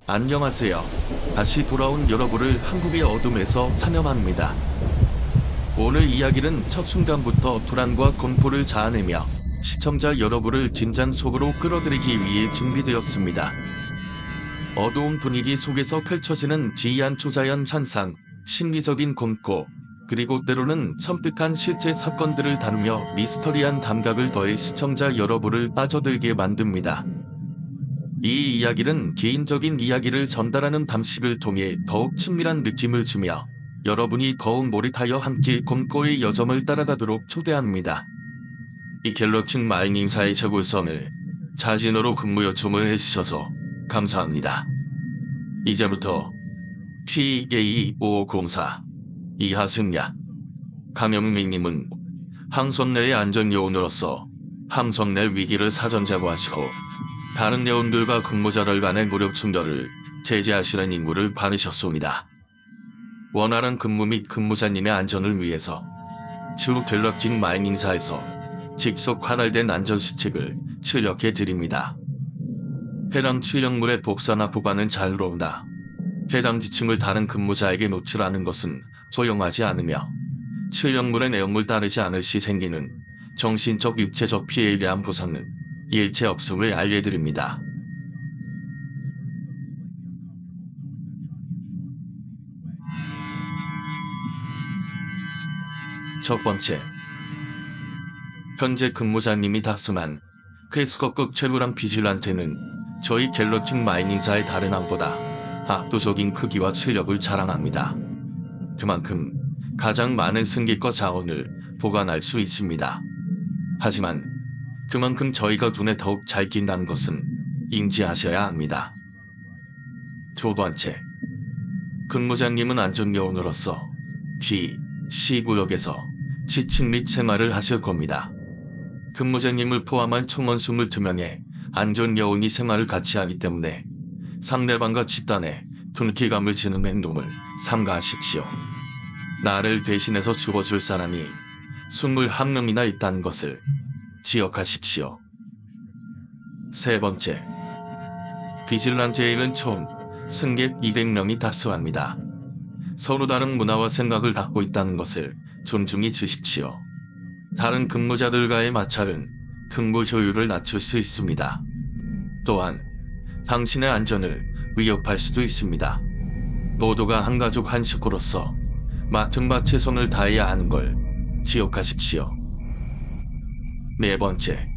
안녕하세요. 다시 돌아온 여러분을 한국의 어둠에서 찬양합니다. 오늘 이야기는 첫 순간부터 불안과 공포를 자아내며 시청자 여러분을 진장 속으로 끌어들이기 위해 준비되었습니다. 어두운 분위기 속에서 펼쳐지는 기이한 초자연 현상, 심리적인 공포, 그리고 때로는 섬뜩한 실제 사건들을 다루며 미스터리한 감각을 더해 시청자 여러분을 빠져들게 만듭니다. 이 이야기는 개인적인 이야기를 전달하는 방식을 통해 더욱 친밀한 느낌을 주며 여러분이 더욱 몰입하여 함께 공포의 여정을 따라가도록 초대합니다. 이 갤럭싱 마이닝사의 최고선을 자진으로 근무 요청을 해주셔서 감사합니다. 이제부터 PA504 이하승야 감염민님은 항선 내의 안전요원으로서 함선 내 위기를 사전 제보하시고 다른 요원들과 근무자들 간의 무력 충돌을 제재하시는 임무를 받으셨습니다. 원활한 근무 및 근무자님의 안전을 위해서 주 갤럭싱 마이닝사에서 직속 관할된 안전수칙을 출력해 드립니다. 해당 출력물의 복사나 보관은 자유로우나 해당 지침을 다른 근무자에게 노출하는 것은 허용하지 않으며 출력물의 내용을 따르지 않을 시 생기는 정신적 육체적 피해에 대한 보상은 일체 없음을 알려드립니다. 첫 번째, 현재 근무자님이 탑승한 쾌수거급 최고랑 비질란테는 저희 갤럭싱 마이닝사의 다른 항보다 압도적인 크기와 출력을 자랑합니다. 그만큼 가장 많은 승객과 자원을 보관할 수 있습니다. 하지만 그만큼 저희가 눈에 더욱 잘 띈다는 것은 인지하셔야 합니다. 두 번째, 근무자님은 안전요원으로서 C구역에서 지침 및 생활을 하실 겁니다. 근무자님을 포함한 총원 22명의 안전요원이 생활을 같이 하기 때문에 상대방과 집단에 분기감을 지는 행동을 삼가하십시오. 나를 대신해서 죽어줄 사람이 21명이나 있다는 것을 기억하십시오. 세 번째, 비질란테에는 총 승객 200명이 탑승합니다. 서로 다른 문화와 생각을 갖고 있다는 것을 존중해 주십시오. 다른 근무자들과의 마찰은 근무 효율을 낮출 수 있습니다. 또한 당신의 안전을 위협할 수도 있습니다. 모두가 한 가족 한 식구로서 맡은 바 최선을 다해야 하는 걸 기억하십시오. 네 번째,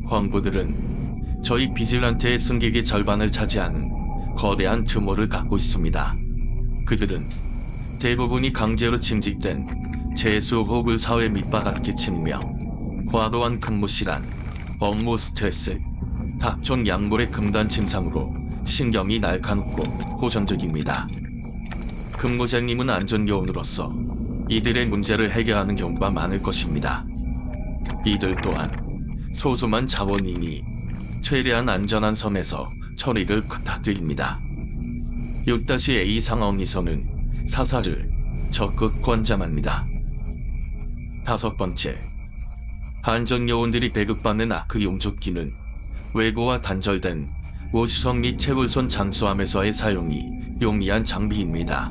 황부들은 저희 비질란테의 승객의 절반을 차지하는 거대한 규모를 갖고 있습니다. 그들은 대부분이 강제로 징집된 재수호흡을 사회 밑바닥에 치며 과도한 근무시간, 업무 스트레스, 각종 약물의 금단 증상으로 신경이 날카롭고 호전적입니다. 근무자님은 안전요원으로서 이들의 문제를 해결하는 경우가 많을 것입니다. 이들 또한 소수만 자원이니 최대한 안전한 섬에서 처리를 부탁드립니다. 6-A 상황에서는 사살을 적극 권장합니다. 다섯 번째, 안전요원들이 배급받는 아크 용접기는 외부와 단절된 우주선 및 채굴선 잠수함에서의 사용이 용이한 장비입니다.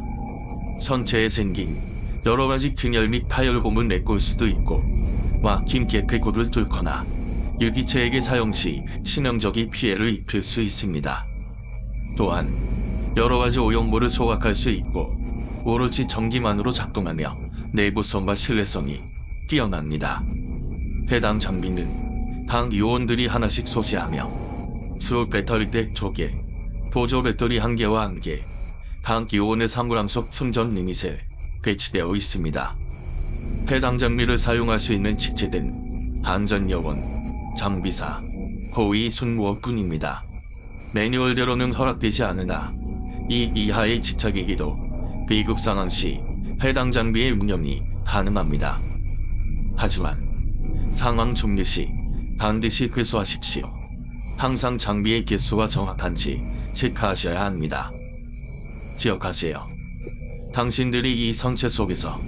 선체에 생긴 여러가지 균열 및 파열 고문 내꼴 수도 있고 막힌 개폐구를 뚫거나 유기체에게 사용 시 치명적인 피해를 입힐 수 있습니다. 또한 여러가지 오염물을 소각할 수 있고 오로지 전기만으로 작동하며 내구성과 신뢰성이 뛰어납니다. 해당 장비는 각 요원들이 하나씩 소지하며 주 배터리대 2개, 보조 배터리 1개와 함께 각 요원의 사물함속 충전 리밋에 배치되어 있습니다. 해당 장비를 사용할 수 있는 직책은 안전요원, 장비사, 호위 순무원뿐입니다. 매뉴얼대로는 허락되지 않으나 이 이하의 직책이기도 비급 상황 시 해당 장비의 운영이 가능합니다. 하지만 상황 종료 시 반드시 회수하십시오. 항상 장비의 개수가 정확한지 체크하셔야 합니다. 기억하세요. 당신들이 이 선체 속에서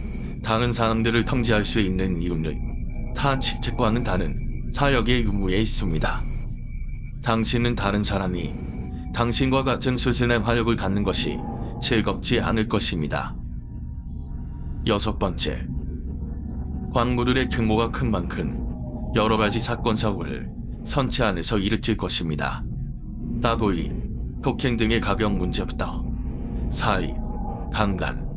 다른 사람들을 통제할 수 있는 이유는 타 직책과는 다른 타역의 의무에 있습니다. 당신은 다른 사람이 당신과 같은 수준의 화력을 갖는 것이 즐겁지 않을 것입니다. 6번째, 광물들의 규모가 큰 만큼 여러 가지 사건 사고를 선체 안에서 일으킬 것입니다. 따도이, 폭행 등의 가벼운 문제부터 사이, 강간,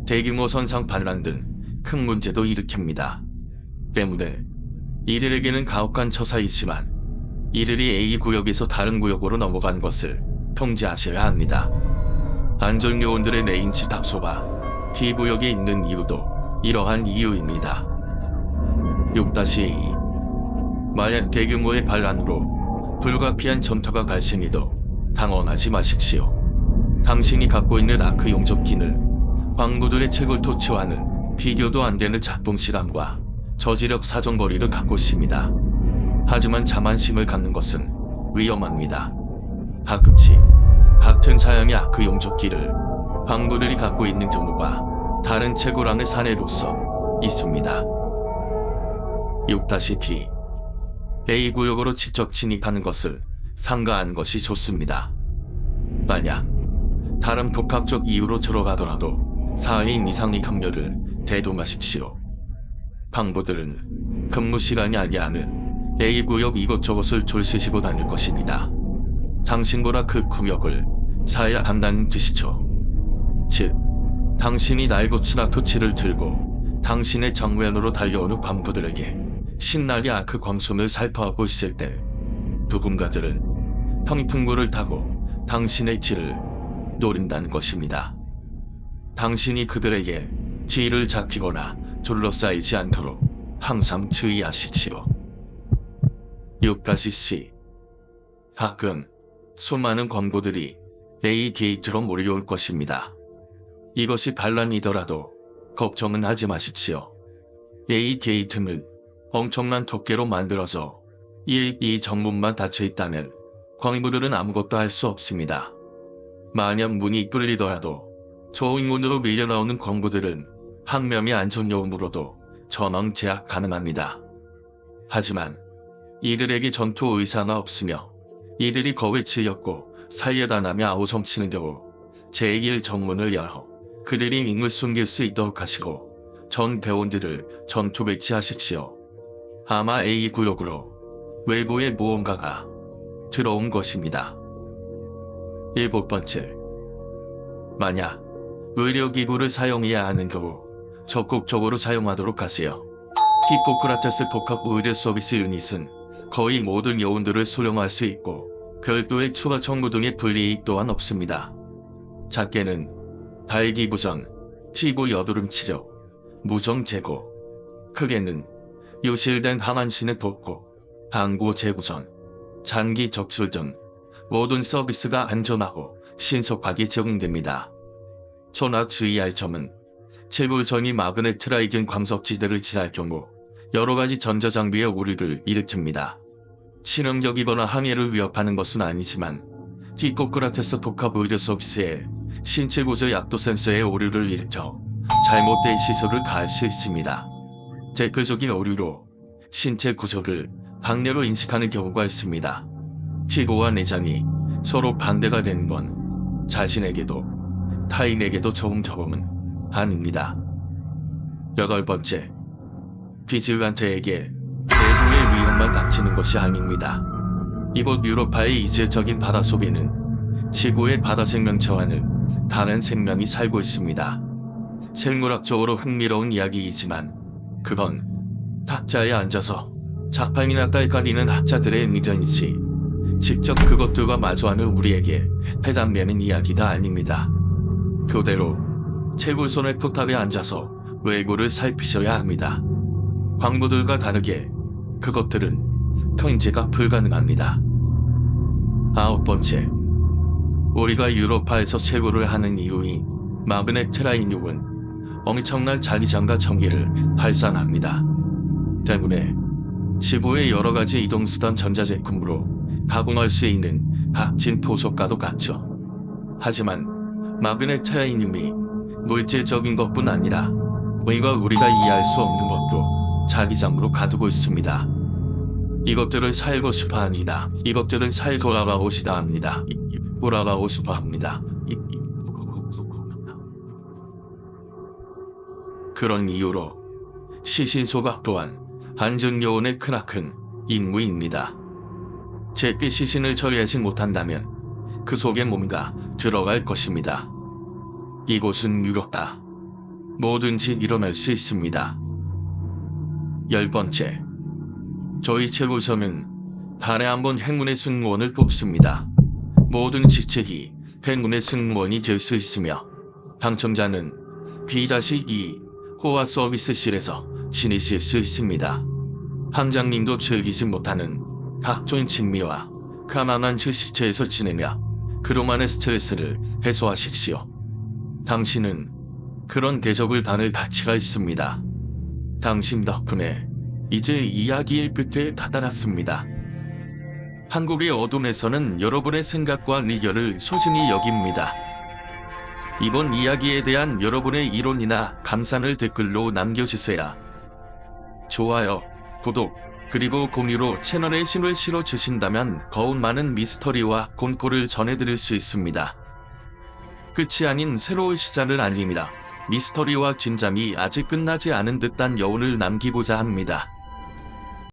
대규모 선상 반란 등 큰 문제도 일으킵니다. 때문에 이들에게는 가혹한 처사이지만 이들이 A 구역에서 다른 구역으로 넘어간 것을 통제하셔야 합니다. 안전요원들의 레인지 답소가 B 구역에 있는 이유도 이러한 이유입니다. 6-2 만약 대규모의 반란으로 불가피한 전투가 발생해도 당황하지 마십시오. 당신이 갖고 있는 아크 용접기는 광부들의 책을 토치하는 비교도 안 되는 작동 시간과 저지력 사정거리를 갖고 있습니다. 하지만 자만심을 갖는 것은 위험합니다. 가끔씩 같은 사양의 아크 용접기를 광부들이 갖고 있는 경우가 다른 채굴항의 사례로서 있습니다. 6-B A 구역으로 직접 진입하는 것을 삼가한 것이 좋습니다. 만약 다른 복합적 이유로 들어가더라도 4인 이상의 합류를 대동하십시오. 광부들은 근무 시간이 아니하는 A 구역 이곳저곳을 졸시시고 다닐 것입니다. 당신보다 그 구역을 사야 한다는 뜻이죠. 즉, 당신이 날고치나 토치를 들고 당신의 정면으로 달려오는 광부들에게 신나게 아크 광선을 살포하고 있을 때 누군가들은 평풍구를 타고 당신의 뒤를 노린다는 것입니다. 당신이 그들에게 뒤를 잡히거나 둘러싸이지 않도록 항상 주의하십시오. 6-C 가끔 수많은 광부들이 A 게이트로 몰려올 것입니다. 이것이 반란이더라도 걱정은 하지 마십시오. A 게이트는 엄청난 덮개로 만들어서 이 정문만 닫혀 있다면 광부들은 아무것도 할 수 없습니다. 만약 문이 뚫리더라도 조인문으로 밀려나오는 광부들은 항명의 안전요원으로도 전원 제압 가능합니다. 하지만 이들에게 전투 의사가 없으며 이들이 겁에 질렸고 사이에다 나며 아우성치는 경우 제1 정문을 열어 그들이 인을 숨길 수 있도록 하시고 전 대원들을 전투 배치하십시오. 아마 A 구역으로 외부의 무언가가 들어온 것입니다. 7번째, 만약 의료기구를 사용해야 하는 경우 적극적으로 사용하도록 하세요. 히포크라테스 복합 의료 서비스 유닛은 거의 모든 요원들을 수령할 수 있고 별도의 추가 청구 등의 불이익 또한 없습니다. 작게는 발기부전, 치고 여드름 치료, 무정 제거, 크게는 유실된 항안신의 돕고 항구 재구성, 장기 적출 등 모든 서비스가 안전하고 신속하게 적용됩니다. 소낙 주의할 점은 채굴선이 마그네트라이겐 광석지대를 지날 경우 여러가지 전자장비의 오류를 일으킵니다. 실용적이거나 항해를 위협하는 것은 아니지만 히포크라테스 복합 의료 서비스에 신체 구조 약도 센서의 오류를 일으켜 잘못된 시술을 가할 수 있습니다. 대표적인 오류로 신체 구조를 박내로 인식하는 경우가 있습니다. 피고와 내장이 서로 반대가 되는 건 자신에게도 타인에게도 좋은 경험은 아닙니다. 8번째, 비질란트에게 내부의 위험만 닥치는 것이 아닙니다. 이곳 유로파의 이질적인 바다 속에는 지구의 바다 생명체와는 다른 생명이 살고 있습니다. 생물학적으로 흥미로운 이야기이지만 그건 탁자에 앉아서 자판이나 깔깔이는 학자들의 의견이지 직접 그것들과 마주하는 우리에게 해당되는 이야기가 아닙니다. 교대로 채굴선의 포탑에 앉아서 외구를 살피셔야 합니다. 광부들과 다르게 그것들은 통제가 불가능합니다. 9번째, 우리가 유로파에서 채굴을 하는 이유인 마그네트라이늄은 엄청난 자기장과 전기를 발산합니다. 때문에 지구의 여러가지 이동수단 전자제품으로 가공할 수 있는 값진 토속과도 같죠. 하지만 마그네트라이늄이 물질적인 것뿐 아니라 뭔가 우리가 이해할 수 없는 것도 자기장으로 가두고 있습니다. 이것들을 살고 싶어 합니다. 이것들은 살고 알아오시다 합니다. 돌아가고싶어 합니다. 그런 이유로 시신소가 또한 한정여운의 크나큰 임무입니다. 제게 시신을 처리하지 못한다면 그 속에 뭔가 들어갈 것입니다. 이곳은 유럽다. 뭐든지 일어날 수 있습니다. 10번째, 저희 최고점은 달에 한 번 행운의 승무원을 뽑습니다. 모든 직책이 행운의 승무원이 될 수 있으며 당첨자는 B-2 호화 서비스실에서 지내실 수 있습니다. 항장님도 즐기지 못하는 각종 진미와 가난한 주식체에서 지내며 그동안의 스트레스를 해소하십시오. 당신은 그런 대접을 받을 가치가 있습니다. 당신 덕분에 이제 이야기의 끝에 다다랐습니다. 한국의 어둠에서는 여러분의 생각과 의견을 소중히 여깁니다. 이번 이야기에 대한 여러분의 이론이나 감상을 댓글로 남겨주세요. 좋아요, 구독, 그리고 공유로 채널에 힘을 실어주신다면 더욱 많은 미스터리와 공포를 전해드릴 수 있습니다. 끝이 아닌 새로운 시작을 알립니다. 미스터리와 진잠이 아직 끝나지 않은 듯한 여운을 남기고자 합니다.